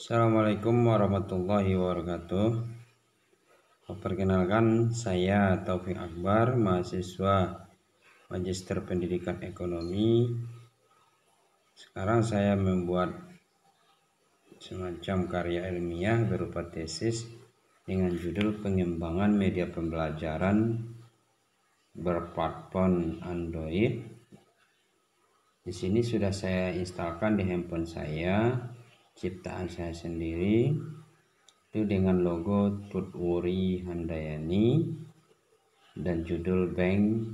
Assalamualaikum warahmatullahi wabarakatuh. Perkenalkan, saya Taufik Akbar, mahasiswa Magister Pendidikan Ekonomi. Sekarang saya membuat semacam karya ilmiah berupa tesis dengan judul pengembangan media pembelajaran berplatform Android. Di sini sudah saya instalkan di handphone saya, ciptaan saya sendiri, itu dengan logo Tutwuri Handayani dan judul bank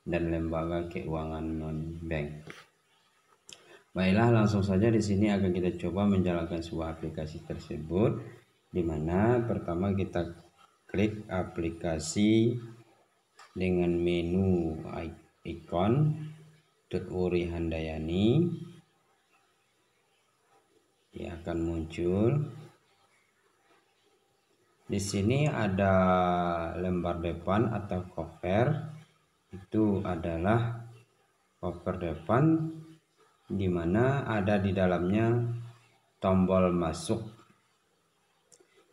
dan lembaga keuangan non bank. Baiklah, langsung saja di sini akan kita coba menjalankan sebuah aplikasi tersebut, di mana pertama kita klik aplikasi dengan menu ikon Tutwuri Handayani. Dia akan muncul. Di sini ada lembar depan atau cover. Itu adalah cover depan, di mana ada di dalamnya tombol masuk.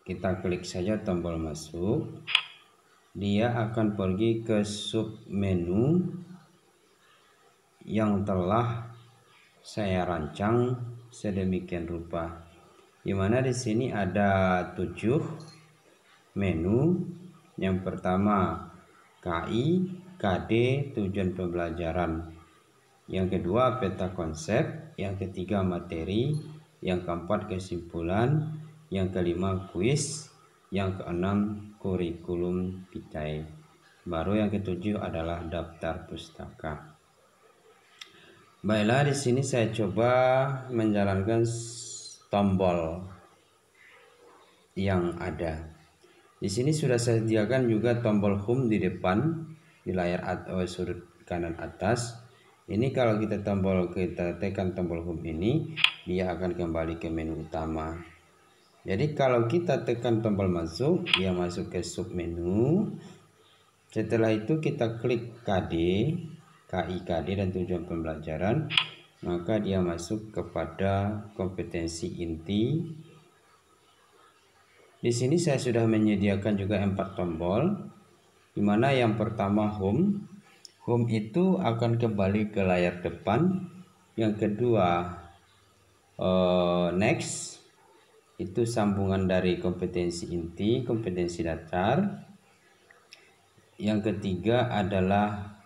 Kita klik saja tombol masuk. Dia akan pergi ke sub menu yang telah saya rancang sedemikian rupa, di mana di sini ada 7 menu. Yang pertama KI, KD, tujuan pembelajaran. Yang kedua peta konsep. Yang ketiga materi. Yang keempat kesimpulan. Yang kelima kuis. Yang keenam kurikulum pitai. Baru yang ketujuh adalah daftar pustaka. Baiklah, di sini saya coba menjalankan tombol yang ada. Di sini sudah saya sediakan juga tombol home di depan di layar atau sudut kanan atas. Ini kalau kita tekan tombol home ini, dia akan kembali ke menu utama. Jadi kalau kita tekan tombol masuk, dia masuk ke sub menu. Setelah itu kita klik KD, KI, KD dan tujuan pembelajaran, maka dia masuk kepada kompetensi inti. Di sini saya sudah menyediakan juga 4 tombol, di mana yang pertama home. Home itu akan kembali ke layar depan. Yang kedua next, itu sambungan dari kompetensi inti, kompetensi dasar. Yang ketiga adalah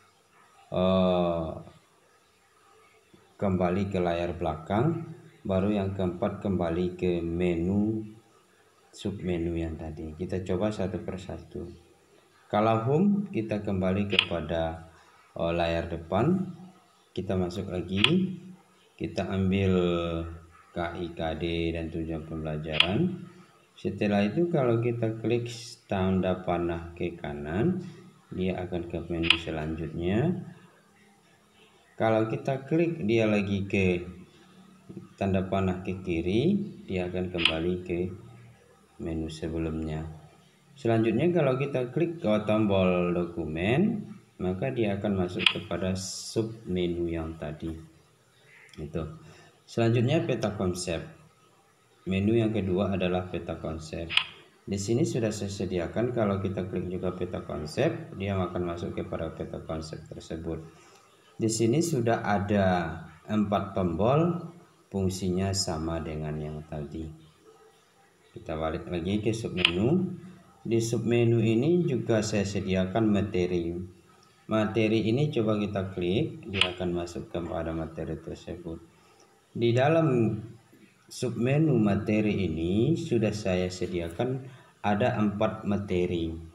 kembali ke layar belakang. Baru yang keempat kembali ke menu submenu yang tadi. Kita coba satu persatu. Kalau home, kita kembali kepada layar depan. Kita masuk lagi, kita ambil KI, KD dan tujuan pembelajaran. Setelah itu kalau kita klik tanda panah ke kanan, dia akan ke menu selanjutnya. Kalau kita klik dia lagi ke tanda panah ke kiri, dia akan kembali ke menu sebelumnya. Selanjutnya kalau kita klik ke tombol dokumen, maka dia akan masuk kepada sub menu yang tadi. Itu. Selanjutnya peta konsep. Menu yang kedua adalah peta konsep. Di sini sudah saya sediakan, kalau kita klik juga peta konsep, dia akan masuk kepada peta konsep tersebut. Di sini sudah ada 4 tombol, fungsinya sama dengan yang tadi. Kita balik lagi ke submenu. Di submenu ini juga saya sediakan materi. Materi ini coba kita klik, dia akan masuk kepada materi tersebut. Di dalam submenu materi ini sudah saya sediakan ada 4 materi.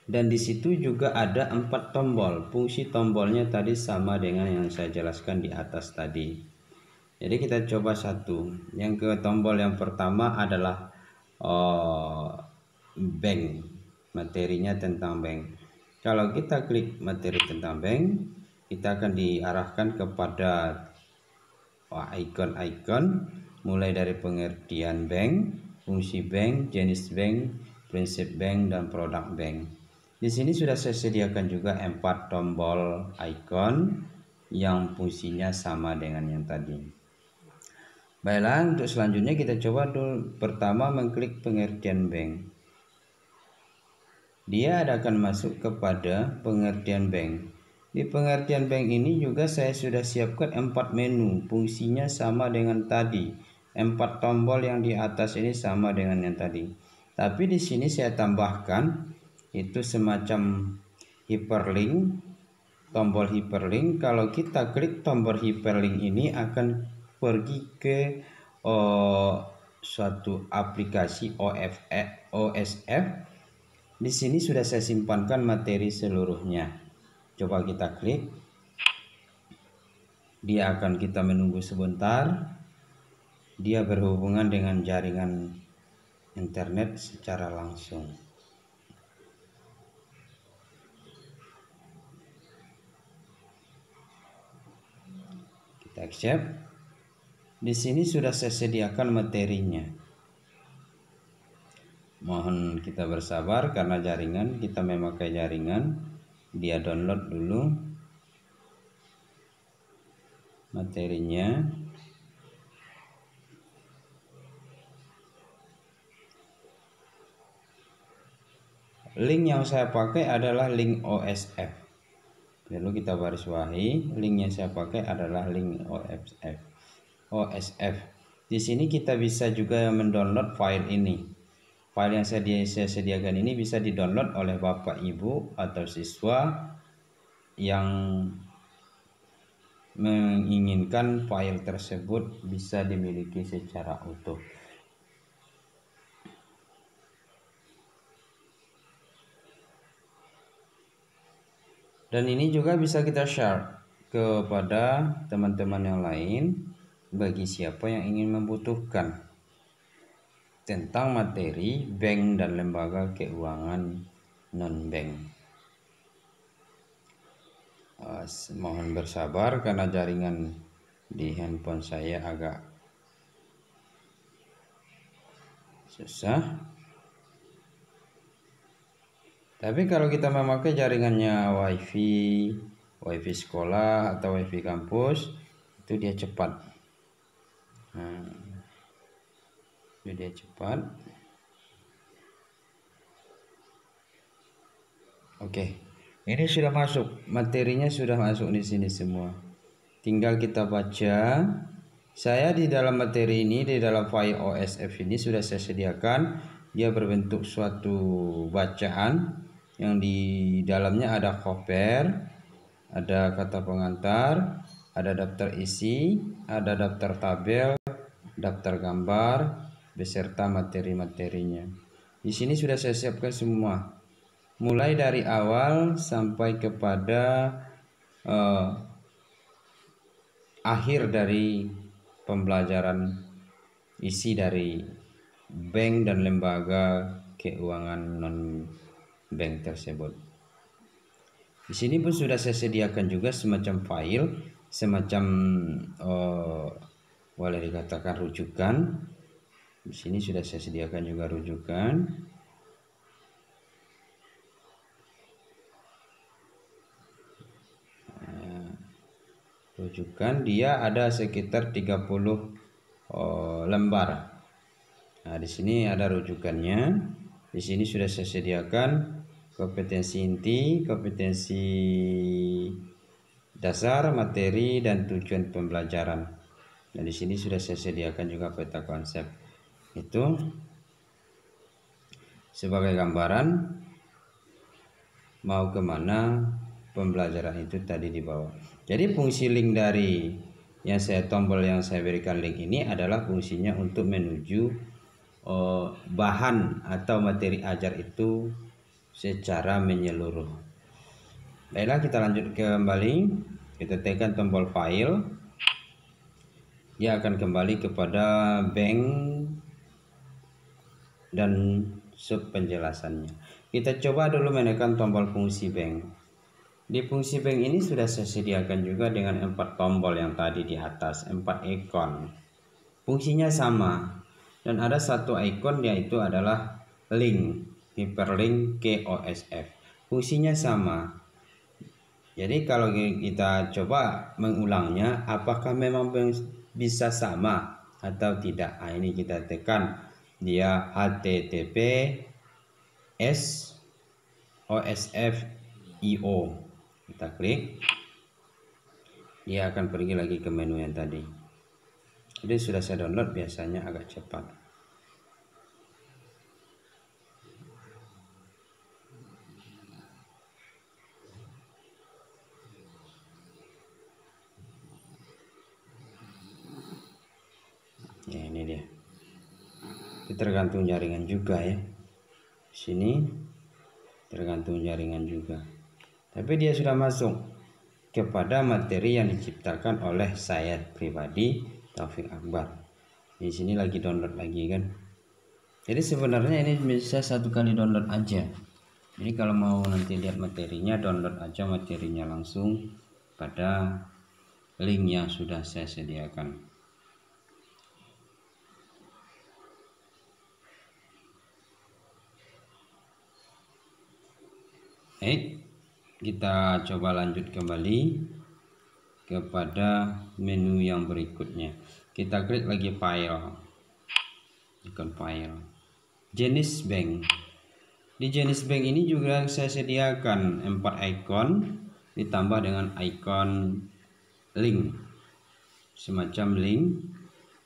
Dan di situ juga ada 4 tombol. Fungsi tombolnya tadi sama dengan yang saya jelaskan di atas tadi. Jadi kita coba satu. Yang ke tombol yang pertama adalah bank. Materinya tentang bank. Kalau kita klik materi tentang bank, kita akan diarahkan kepada ikon-ikon, mulai dari pengertian bank, fungsi bank, jenis bank, prinsip bank, dan produk bank. Di sini sudah saya sediakan juga 4 tombol icon yang fungsinya sama dengan yang tadi. Baiklah, untuk selanjutnya kita coba dulu. Pertama, mengklik pengertian bank. Dia akan masuk kepada pengertian bank. Di pengertian bank ini juga saya sudah siapkan 4 menu. Fungsinya sama dengan tadi. 4 tombol yang di atas ini sama dengan yang tadi. Tapi di sini saya tambahkan itu semacam hyperlink, tombol hyperlink. Kalau kita klik tombol hyperlink ini akan pergi ke suatu aplikasi OSF. Di sini sudah saya simpankan materi seluruhnya. Coba kita klik. Dia akan kita menunggu sebentar. Dia berhubungan dengan jaringan internet secara langsung. Kita accept. Di sini sudah saya sediakan materinya. Mohon kita bersabar karena jaringan, kita memakai jaringan. Dia download dulu materinya. Link yang saya pakai adalah link OSF. Lalu kita garis bawahi, link yang saya pakai adalah link OSF. Di sini kita bisa juga mendownload file ini. File yang saya sediakan ini bisa didownload oleh Bapak Ibu atau siswa yang menginginkan file tersebut bisa dimiliki secara utuh. Dan ini juga bisa kita share kepada teman-teman yang lain bagi siapa yang ingin membutuhkan tentang materi bank dan lembaga keuangan non-bank. Mohon bersabar karena jaringan di handphone saya agak susah. Tapi kalau kita memakai jaringannya wifi sekolah atau wifi kampus, itu dia cepat. Dia cepat. Oke, ini sudah masuk, materinya sudah masuk di sini semua. Tinggal kita baca. Saya di dalam materi ini, di dalam file OSF ini sudah saya sediakan. Dia berbentuk suatu bacaan yang di dalamnya ada koper, ada kata pengantar, ada daftar isi, ada daftar tabel, daftar gambar, beserta materi-materinya. Di sini sudah saya siapkan semua, mulai dari awal sampai kepada akhir dari pembelajaran isi dari bank dan lembaga keuangan non-bank tersebut. Di sini pun sudah saya sediakan juga semacam file, semacam boleh dikatakan rujukan. Di sini sudah saya sediakan juga rujukan. Rujukan dia ada sekitar 30 lembar. Nah, di sini ada rujukannya. Di sini sudah saya sediakan kompetensi inti, kompetensi dasar, materi, dan tujuan pembelajaran. Dan di sini sudah saya sediakan juga peta konsep. Itu sebagai gambaran mau kemana pembelajaran itu tadi di bawah. Jadi fungsi link dari yang saya tombol yang saya berikan link ini adalah fungsinya untuk menuju bahan atau materi ajar itu secara menyeluruh. Baiklah, kita lanjut kembali. Kita tekan tombol file. Dia akan kembali kepada bank dan sub penjelasannya. Kita coba dulu menekan tombol fungsi bank. Di fungsi bank ini sudah saya sediakan juga dengan 4 tombol yang tadi di atas, 4 ikon. Fungsinya sama. Dan ada satu ikon yaitu adalah link, hyperlink ke OSF. Fungsinya sama. Jadi kalau kita coba mengulangnya, apakah memang bisa sama atau tidak. Nah, ini kita tekan dia HTTPS OSF.io. Kita klik, dia akan pergi lagi ke menu yang tadi. Jadi sudah saya download, biasanya agak cepat. Ya, ini dia. Itu tergantung jaringan juga ya. Sini tergantung jaringan juga. Tapi dia sudah masuk kepada materi yang diciptakan oleh saya pribadi, Taufik Akbar. Di sini lagi download lagi kan. Jadi sebenarnya ini bisa satu kali download aja. Jadi kalau mau nanti lihat materinya, download aja materinya langsung pada link yang sudah saya sediakan. Baik, kita coba lanjut kembali kepada menu yang berikutnya. Kita klik lagi file, ikon file, jenis bank. Di jenis bank ini juga saya sediakan 4 ikon ditambah dengan ikon link, semacam link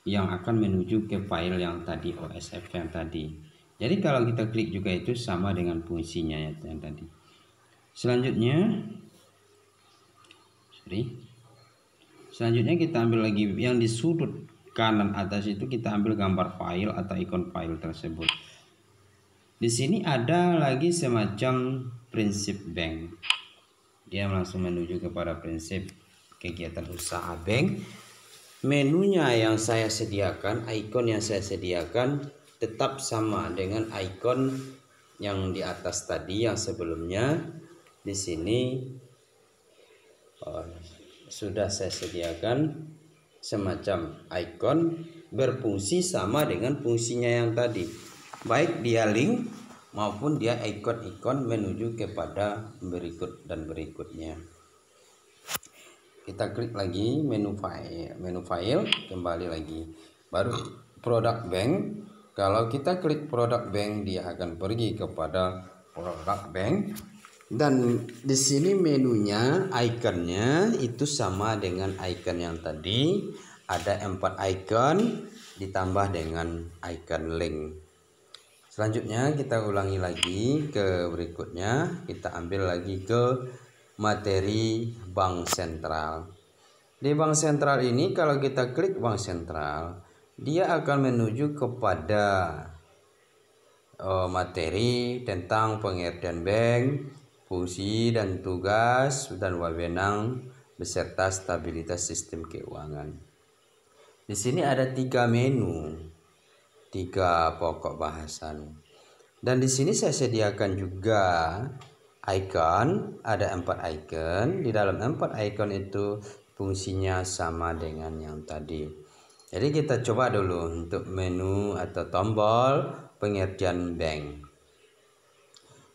yang akan menuju ke file yang tadi, OSF yang tadi. Jadi kalau kita klik juga itu sama dengan fungsinya yang tadi. Selanjutnya kita ambil lagi yang di sudut kanan atas itu, kita ambil gambar file atau ikon file tersebut. Di sini ada lagi semacam prinsip bank. Dia langsung menuju kepada prinsip kegiatan usaha bank. Menunya yang saya sediakan, ikon yang saya sediakan tetap sama dengan ikon yang di atas tadi yang sebelumnya. Di sini sudah saya sediakan semacam ikon berfungsi sama dengan fungsinya yang tadi, baik dia link maupun dia ikon-ikon menuju kepada berikut dan berikutnya. Kita klik lagi menu file, kembali lagi, baru produk bank. Kalau kita klik produk bank, dia akan pergi kepada produk bank. Dan di sini menunya, ikonnya itu sama dengan icon yang tadi. Ada 4 icon ditambah dengan icon link. Selanjutnya kita ulangi lagi ke berikutnya. Kita ambil lagi ke materi bank sentral. Di bank sentral ini kalau kita klik bank sentral, dia akan menuju kepada materi tentang pengertian bank, fungsi dan tugas dan wewenang beserta stabilitas sistem keuangan. Di sini ada 3 menu, 3 pokok bahasan. Dan di sini saya sediakan juga icon, ada 4 icon. Di dalam 4 icon itu fungsinya sama dengan yang tadi. Jadi kita coba dulu untuk menu atau tombol pengertian bank.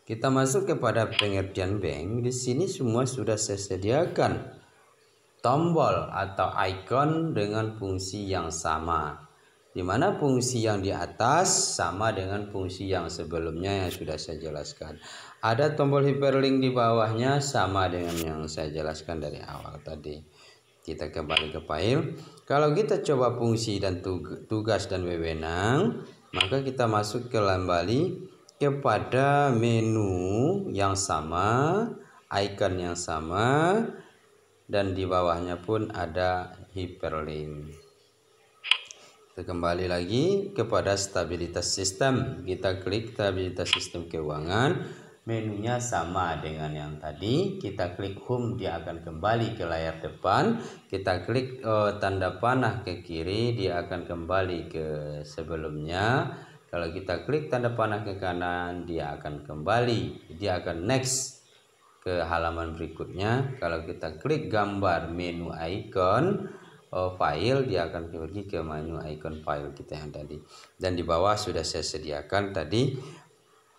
Kita masuk kepada pengertian bank. Di sini semua sudah saya sediakan tombol atau icon dengan fungsi yang sama, di mana fungsi yang di atas sama dengan fungsi yang sebelumnya yang sudah saya jelaskan. Ada tombol hyperlink di bawahnya sama dengan yang saya jelaskan dari awal tadi. Kita kembali ke file. Kalau kita coba fungsi dan tugas dan wewenang, maka kita masuk kembali kepada menu yang sama, icon yang sama, dan di bawahnya pun ada hyperlink. Kita kembali lagi kepada stabilitas sistem. Kita klik stabilitas sistem keuangan. Menunya sama dengan yang tadi. Kita klik home, dia akan kembali ke layar depan. Kita klik tanda panah ke kiri, dia akan kembali ke sebelumnya. Kalau kita klik tanda panah ke kanan, dia akan kembali, dia akan next ke halaman berikutnya. Kalau kita klik gambar menu icon file, dia akan pergi ke menu icon file kita yang tadi. Dan di bawah sudah saya sediakan tadi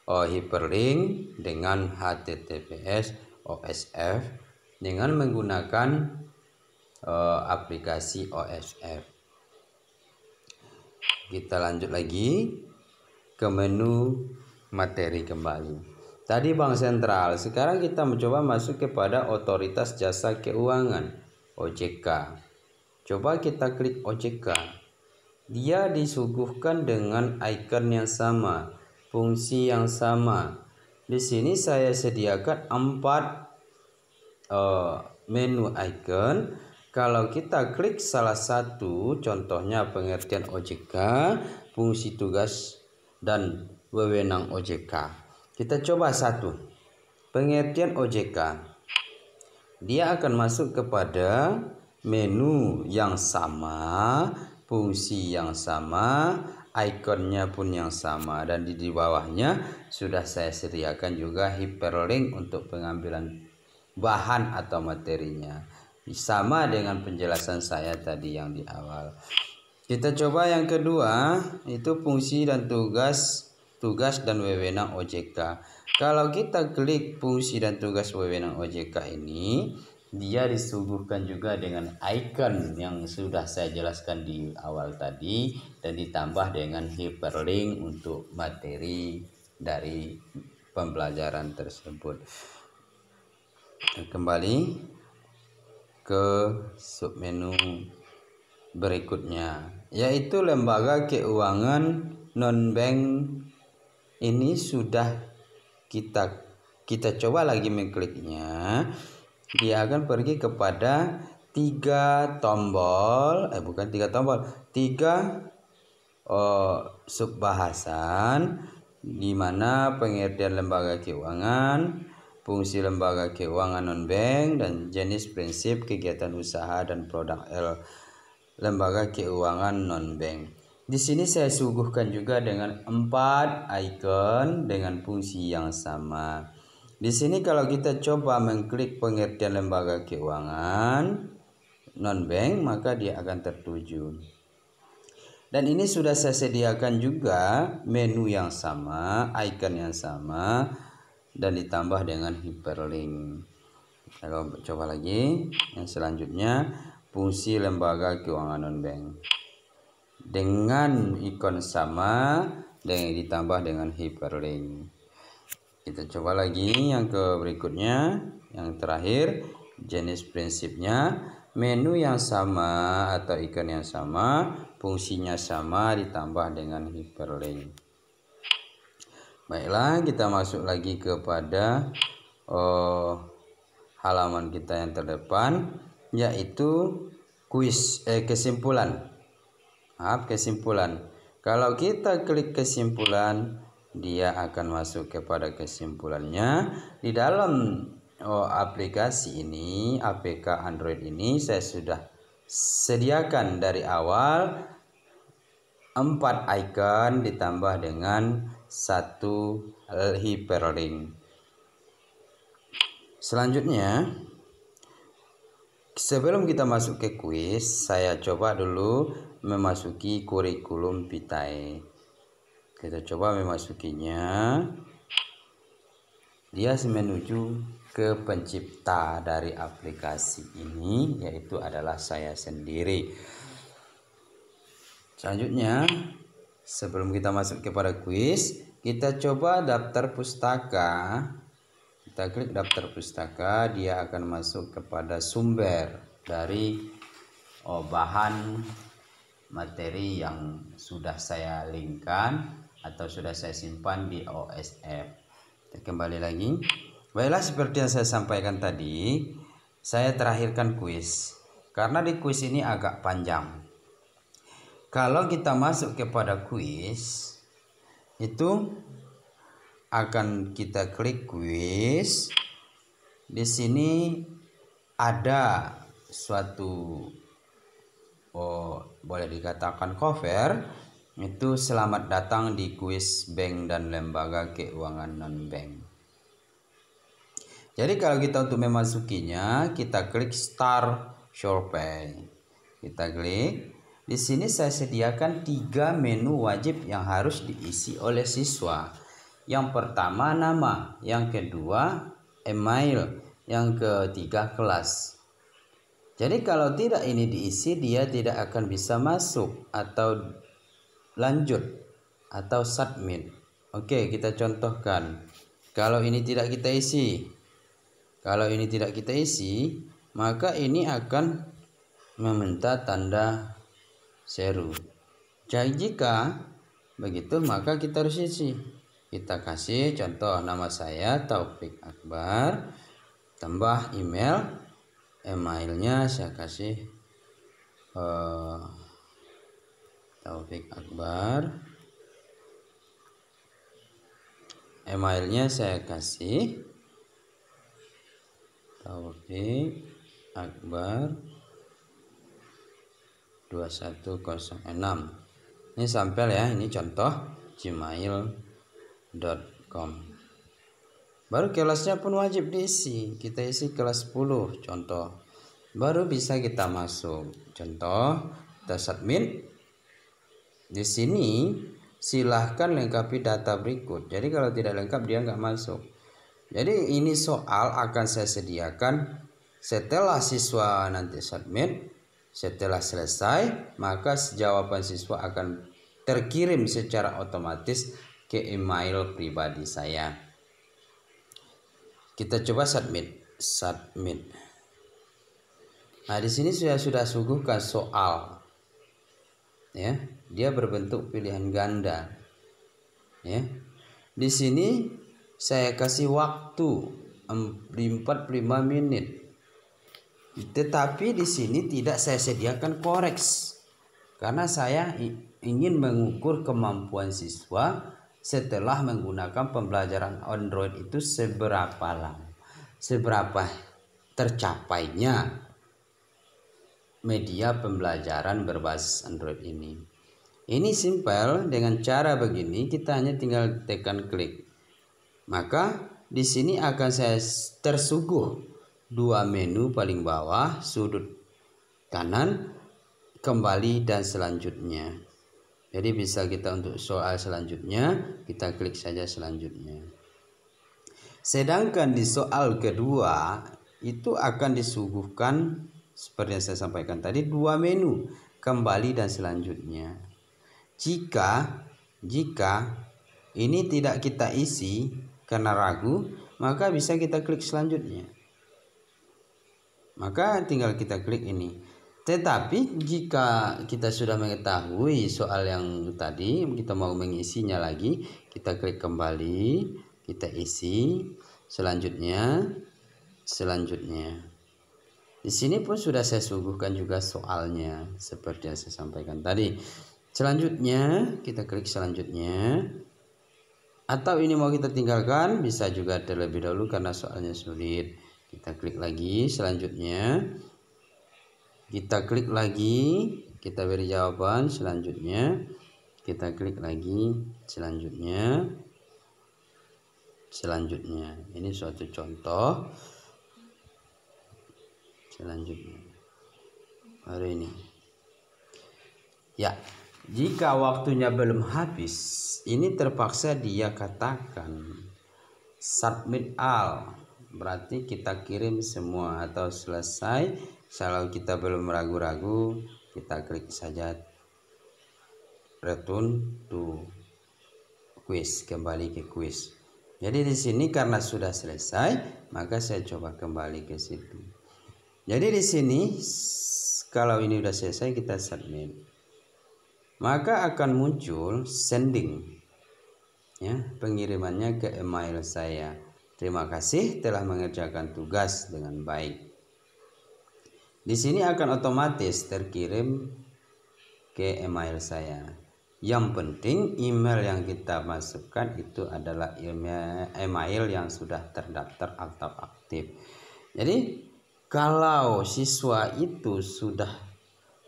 hyperlink dengan HTTPS OSF dengan menggunakan aplikasi OSF. Kita lanjut lagi ke menu materi kembali. Tadi bank sentral, sekarang kita mencoba masuk kepada otoritas jasa keuangan OJK. Coba kita klik OJK. Dia disuguhkan dengan icon yang sama, fungsi yang sama. Di sini saya sediakan 4 menu icon. Kalau kita klik salah satu, contohnya pengertian OJK, fungsi tugas dan wewenang OJK. Kita coba satu, pengertian OJK. Dia akan masuk kepada menu yang sama, fungsi yang sama, ikonnya pun yang sama, dan di bawahnya sudah saya sediakan juga hyperlink untuk pengambilan bahan atau materinya. Sama dengan penjelasan saya tadi yang di awal. Kita coba yang kedua, itu fungsi dan tugas dan wewenang OJK. Kalau kita klik fungsi dan tugas wewenang OJK ini, dia disuguhkan juga dengan icon yang sudah saya jelaskan di awal tadi, dan ditambah dengan hyperlink untuk materi dari pembelajaran tersebut. Kembali ke submenu berikutnya, yaitu lembaga keuangan non-bank. Ini sudah kita coba lagi mengkliknya. Dia akan pergi kepada 3 subbahasan, di mana pengertian lembaga keuangan, fungsi lembaga keuangan non-bank, dan jenis prinsip kegiatan usaha dan produk lembaga keuangan non-bank. Di sini saya suguhkan juga dengan 4 icon dengan fungsi yang sama. Di sini kalau kita coba mengklik pengertian lembaga keuangan non-bank, maka dia akan tertuju. Dan ini sudah saya sediakan juga menu yang sama, icon yang sama, dan ditambah dengan hyperlink. Kita coba lagi yang selanjutnya, fungsi lembaga keuangan non-bank dengan ikon sama dan ditambah dengan hyperlink. Kita coba lagi yang ke berikutnya, yang terakhir, jenis prinsipnya, menu yang sama atau ikon yang sama, fungsinya sama, ditambah dengan hyperlink. Baiklah, kita masuk lagi kepada halaman kita yang terdepan, yaitu kesimpulan. Kalau kita klik kesimpulan, dia akan masuk kepada kesimpulannya. Di dalam aplikasi ini, APK Android ini, saya sudah sediakan dari awal 4 icon ditambah dengan 1 hyperlink. Selanjutnya, sebelum kita masuk ke kuis, saya coba dulu memasuki kurikulum vitae. Kita coba memasukinya. Dia menuju ke pencipta dari aplikasi ini, yaitu adalah saya sendiri. Selanjutnya, sebelum kita masuk kepada kuis, kita coba daftar pustaka. Kita klik daftar pustaka, dia akan masuk kepada sumber dari bahan materi yang sudah saya linkkan atau sudah saya simpan di OSF. Kita kembali lagi. Baiklah, seperti yang saya sampaikan tadi, saya terakhirkan kuis karena di kuis ini agak panjang. Kalau kita masuk kepada kuis, itu akan kita klik kuis. Di sini ada suatu boleh dikatakan cover, itu selamat datang di kuis bank dan lembaga keuangan non-bank. Jadi kalau kita untuk memasukinya, kita klik Start Survey. Kita klik. Di sini saya sediakan 3 menu wajib yang harus diisi oleh siswa. Yang pertama nama, yang kedua email, yang ketiga kelas. Jadi kalau tidak ini diisi, dia tidak akan bisa masuk atau lanjut atau submit. Oke, kita contohkan. Kalau ini tidak kita isi, maka ini akan meminta tanda seru. Jadi jika begitu maka kita harus isi. Kita kasih contoh, nama saya Taufik Akbar, tambah emailnya saya kasih Taufik Akbar, emailnya saya kasih Taufik Akbar 2106. Ini sampel ya, ini contoh gmail.com. Baru kelasnya pun wajib diisi. Kita isi kelas 10 contoh. Baru bisa kita masuk. Contoh, kita submit. Di sini silahkan lengkapi data berikut. Jadi kalau tidak lengkap dia nggak masuk. Jadi ini soal akan saya sediakan setelah siswa nanti submit. Setelah selesai, maka jawaban siswa akan terkirim secara otomatis ke email pribadi saya. Kita coba submit. Nah, di sini saya sudah suguhkan soal. Ya, dia berbentuk pilihan ganda. Ya. Di sini saya kasih waktu 45 menit. Tetapi di sini tidak saya sediakan koreks karena saya ingin mengukur kemampuan siswa setelah menggunakan pembelajaran Android itu seberapa tercapainya media pembelajaran berbasis Android ini. Ini simpel, dengan cara begini kita hanya tinggal tekan klik. Maka di sini akan saya tersuguh dua menu paling bawah sudut kanan, kembali dan selanjutnya. Jadi bisa kita untuk soal selanjutnya kita klik saja selanjutnya. Sedangkan di soal kedua itu akan disuguhkan seperti yang saya sampaikan tadi dua menu, kembali dan selanjutnya. Jika ini tidak kita isi karena ragu, maka bisa kita klik selanjutnya. Maka tinggal kita klik ini. Tetapi jika kita sudah mengetahui soal yang tadi, kita mau mengisinya lagi, kita klik kembali, kita isi, selanjutnya. Di sini pun sudah saya suguhkan juga soalnya seperti yang saya sampaikan tadi. Selanjutnya kita klik selanjutnya. Atau ini mau kita tinggalkan, bisa juga terlebih dahulu karena soalnya sulit. Kita klik lagi selanjutnya, kita klik lagi, kita beri jawaban selanjutnya, kita klik lagi selanjutnya. Ini suatu contoh selanjutnya. Hari ini ya, jika waktunya belum habis, ini terpaksa dia katakan submit all, berarti kita kirim semua atau selesai. Kalau kita belum ragu-ragu, kita klik saja return to quiz, kembali ke quiz. Jadi di sini karena sudah selesai, maka saya coba kembali ke situ. Jadi di sini kalau ini sudah selesai kita submit, maka akan muncul sending, ya, pengirimannya ke email saya. Terima kasih telah mengerjakan tugas dengan baik. Di sini akan otomatis terkirim ke email saya. Yang penting email yang kita masukkan itu adalah email yang sudah terdaftar atau aktif. Jadi kalau siswa itu sudah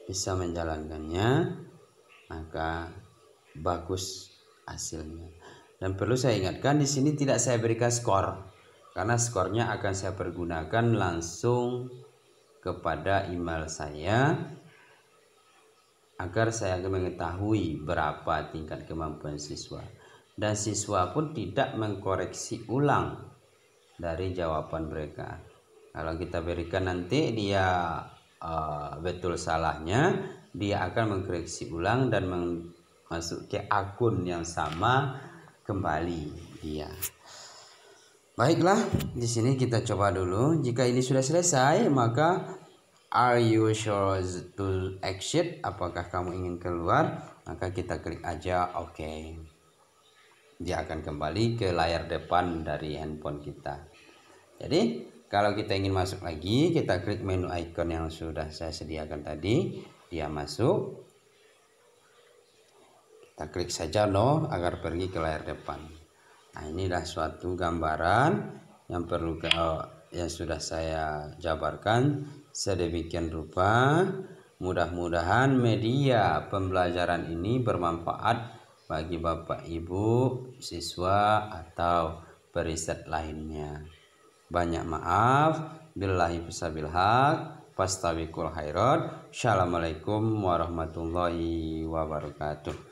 bisa menjalankannya, maka bagus hasilnya. Dan perlu saya ingatkan, di sini tidak saya berikan skor, karena skornya akan saya pergunakan langsung kepada email saya agar saya mengetahui berapa tingkat kemampuan siswa. Dan siswa pun tidak mengkoreksi ulang dari jawaban mereka. Kalau kita berikan nanti dia betul salahnya, dia akan mengkoreksi ulang dan masuk ke akun yang sama kembali dia. Baiklah, di sini kita coba dulu. Jika ini sudah selesai, maka are you sure to exit? Apakah kamu ingin keluar? Maka kita klik aja OK. Dia akan kembali ke layar depan dari handphone kita. Jadi kalau kita ingin masuk lagi, kita klik menu icon yang sudah saya sediakan tadi. Dia masuk. Kita klik saja no agar pergi ke layar depan. Nah, inilah suatu gambaran yang perlu yang sudah saya jabarkan sedemikian rupa. Mudah-mudahan media pembelajaran ini bermanfaat bagi Bapak Ibu siswa atau periset lainnya. Banyak maaf. Billahi fisabil haq. Fastabiqul khairat. Assalamualaikum warahmatullahi wabarakatuh.